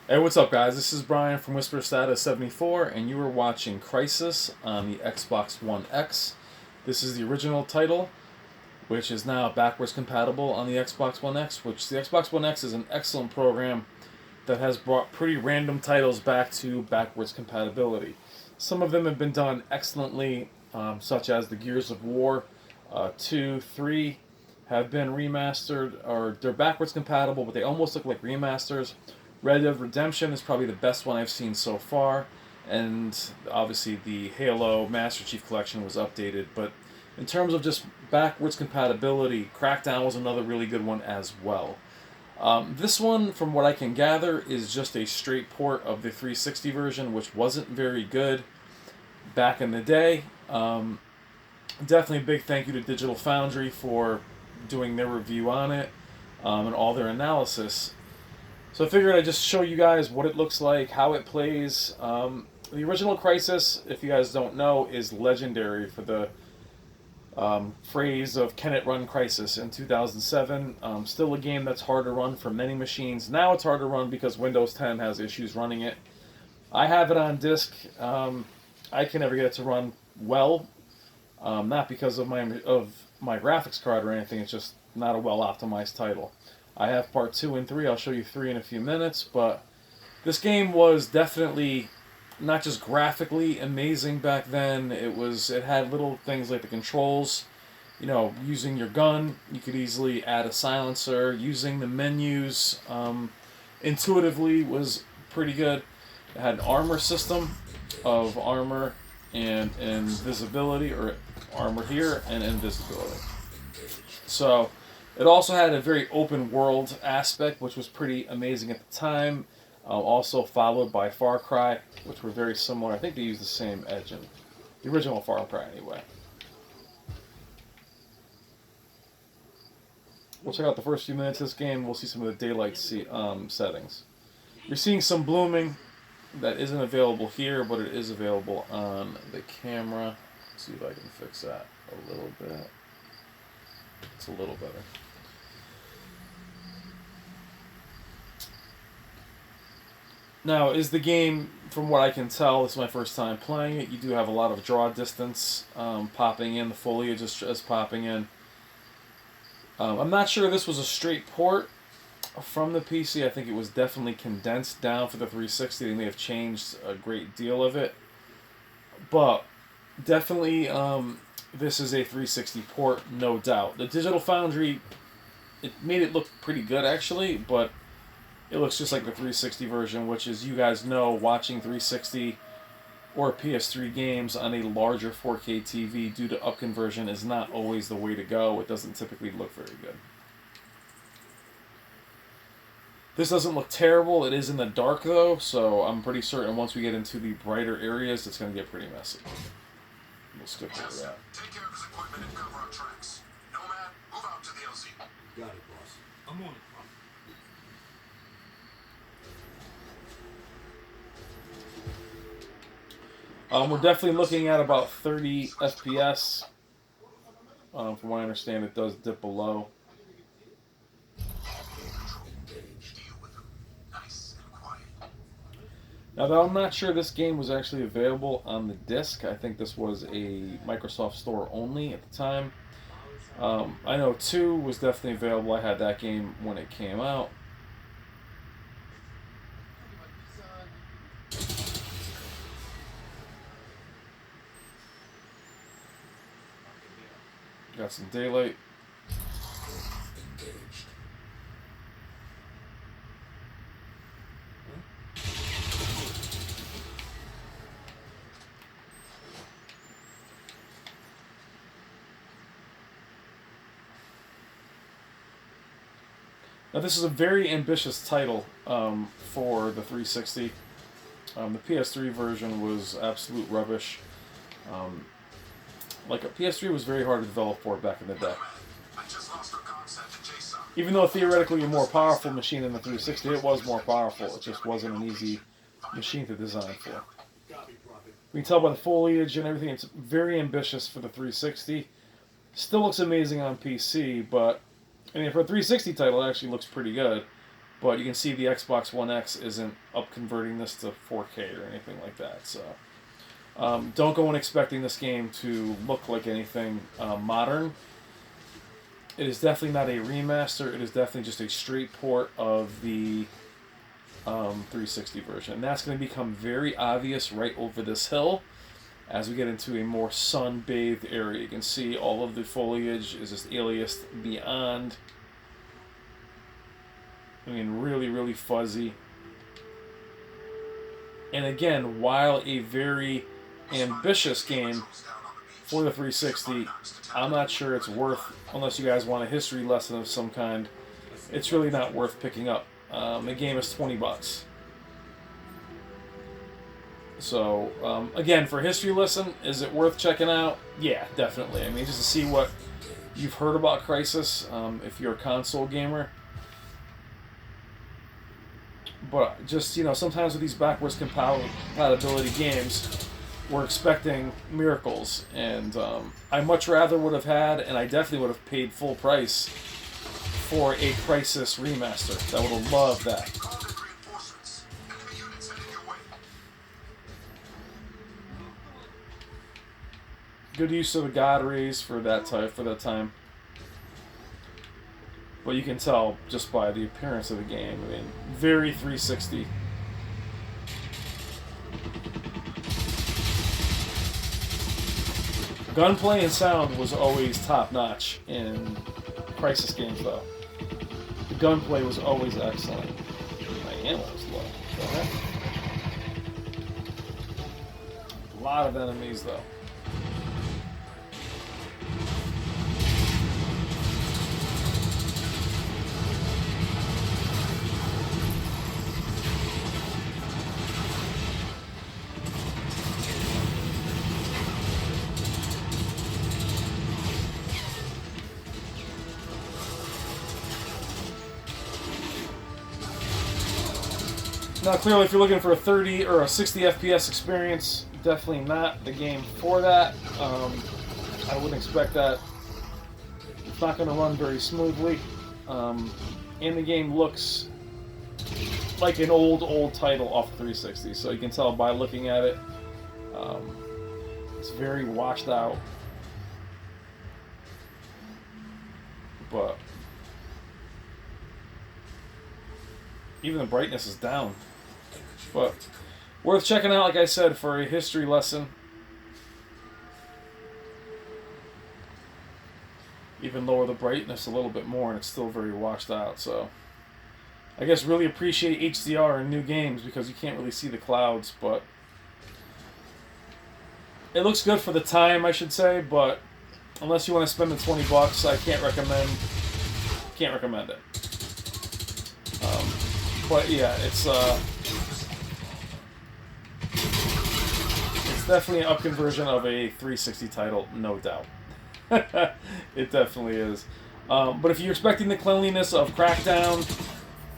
Hey, what's up, guys? This is Brian from Whisper Status 74, and you are watching Crysis on the Xbox One X. This is the original title, which is now backwards compatible on the Xbox One X, which the Xbox One X is an excellent program that has brought pretty random titles back to backwards compatibility. Some of them have been done excellently, such as the Gears of War 2, 3 have been remastered, or they're backwards compatible, but they almost look like remasters. Red Dead Redemption is probably the best one I've seen so far, and obviously the Halo Master Chief Collection was updated. But in terms of just backwards compatibility, Crackdown was another really good one as well. This one, from what I can gather, is just a straight port of the 360 version, which wasn't very good back in the day. Definitely a big thank you to Digital Foundry for doing their review on it and all their analysis. So I figured I'd just show you guys what it looks like, how it plays. The original Crysis, if you guys don't know, is legendary for the phrase of "Can it run Crysis?" in 2007. Still a game that's hard to run for many machines. Now it's hard to run because Windows 10 has issues running it. I have it on disk. I can never get it to run well, not because of my graphics card or anything. It's just not a well optimized title. I have part 2 and 3. I'll show you 3 in a few minutes, but this game was definitely not just graphically amazing back then. It had little things like the controls, using your gun. You could easily add a silencer. Using the menus intuitively was pretty good. It had an armor system of armor and invisibility, or armor here and invisibility. So it also had a very open world aspect, which was pretty amazing at the time. Also followed by Far Cry, which were very similar. I think they used the same engine. The original Far Cry, anyway. We'll check out the first few minutes of this game. We'll see some of the daylight settings. You're seeing some blooming that isn't available here, but it is available on the camera. Let's see if I can fix that a little bit. It's a little better. Now, is the game, from what I can tell, this is my first time playing it, you do have a lot of draw distance popping in, the foliage is popping in. I'm not sure this was a straight port from the PC. I think it was definitely condensed down for the 360. They may have changed a great deal of it. But definitely this is a 360 port, no doubt. The Digital Foundry, it made it look pretty good actually, but it looks just like the 360 version, which, as you guys know, watching 360 or PS3 games on a larger 4K TV due to upconversion is not always the way to go. It doesn't typically look very good. This doesn't look terrible. It is in the dark, though, so I'm pretty certain once we get into the brighter areas, it's going to get pretty messy. We'll skip over that. Take care of his equipment and cover our tracks. Nomad, move out to the LZ. Got it, boss. I'm on it. We're definitely looking at about 30 FPS. From what I understand, it does dip below. Now, though I'm not sure this game was actually available on the disc. I think this was a Microsoft Store only at the time. I know 2 was definitely available. I had that game when it came out. Got some daylight. Now, this is a very ambitious title for the 360. The PS3 version was absolute rubbish. A PS3 was very hard to develop for back in the day. Even though theoretically a more powerful machine than the 360, it was more powerful. It just wasn't an easy machine to design for. We can tell by the foliage and everything, it's very ambitious for the 360. Still looks amazing on PC, but for a 360 title, it actually looks pretty good. But you can see the Xbox One X isn't up converting this to 4K or anything like that. So don't go in expecting this game to look like anything modern. It is definitely not a remaster. It is definitely just a straight port of the 360 version. And that's going to become very obvious right over this hill as we get into a more sun-bathed area. You can see all of the foliage is just aliased beyond. I mean, really, really fuzzy. And again, while a very ambitious game for the 360, I'm not sure it's worth, unless you guys want a history lesson of some kind, it's really not worth picking up. The game is $20. So, again, for a history lesson, is it worth checking out? Yeah, definitely. I mean, just to see what you've heard about Crysis, if you're a console gamer. But just, sometimes with these backwards compatibility games, we're expecting miracles. And I much rather would have had, and I definitely would have paid full price for a Crysis remaster. I would have loved that. Good use of the God rays for that time. But you can tell just by the appearance of the game. I mean, very 360. Gunplay and sound was always top notch in Crysis games, though. The gunplay was always excellent. My ammo was low. Go ahead. A lot of enemies, though. Now, clearly, if you're looking for a 30 or a 60 FPS experience, definitely not the game for that. I wouldn't expect that. It's not going to run very smoothly. And the game looks like an old title off the 360, so you can tell by looking at it. It's very washed out. But even the brightness is down. But worth checking out, like I said, for a history lesson. Even lower the brightness a little bit more and it's still very washed out. So I guess really appreciate HDR in new games because you can't really see the clouds, but it looks good for the time, I should say, but unless you want to spend the $20, I can't recommend it. But yeah, it's definitely an up conversion of a 360 title, no doubt. It definitely is. But if you're expecting the cleanliness of Crackdown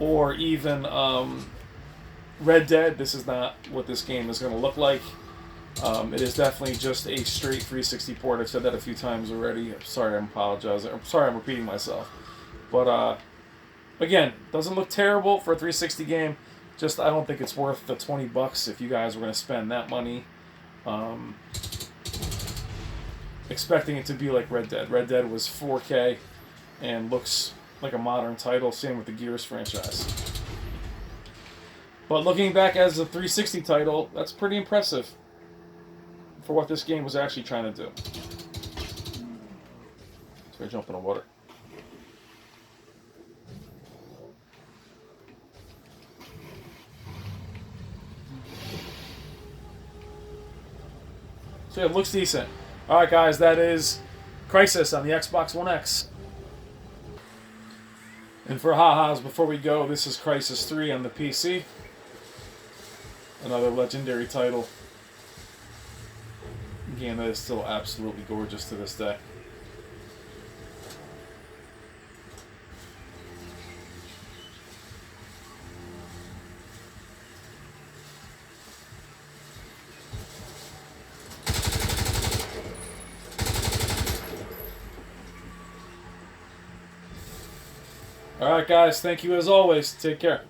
or even Red Dead, this is not what this game is going to look like. It is definitely just a straight 360 port. I've said that a few times already. Sorry, I apologize. I'm sorry I'm repeating myself. But again, doesn't look terrible for a 360 game. Just I don't think it's worth the $20 if you guys were going to spend that money. Expecting it to be like Red Dead. Red Dead was 4K and looks like a modern title. Same with the Gears franchise. But looking back as a 360 title, that's pretty impressive for what this game was actually trying to do. So I jump in the water. So it looks decent. Alright guys, that is Crysis on the Xbox One X. And for ha-has, before we go, this is Crysis 3 on the PC. Another legendary title. A game that is still absolutely gorgeous to this day. All right, guys. Thank you as always. Take care.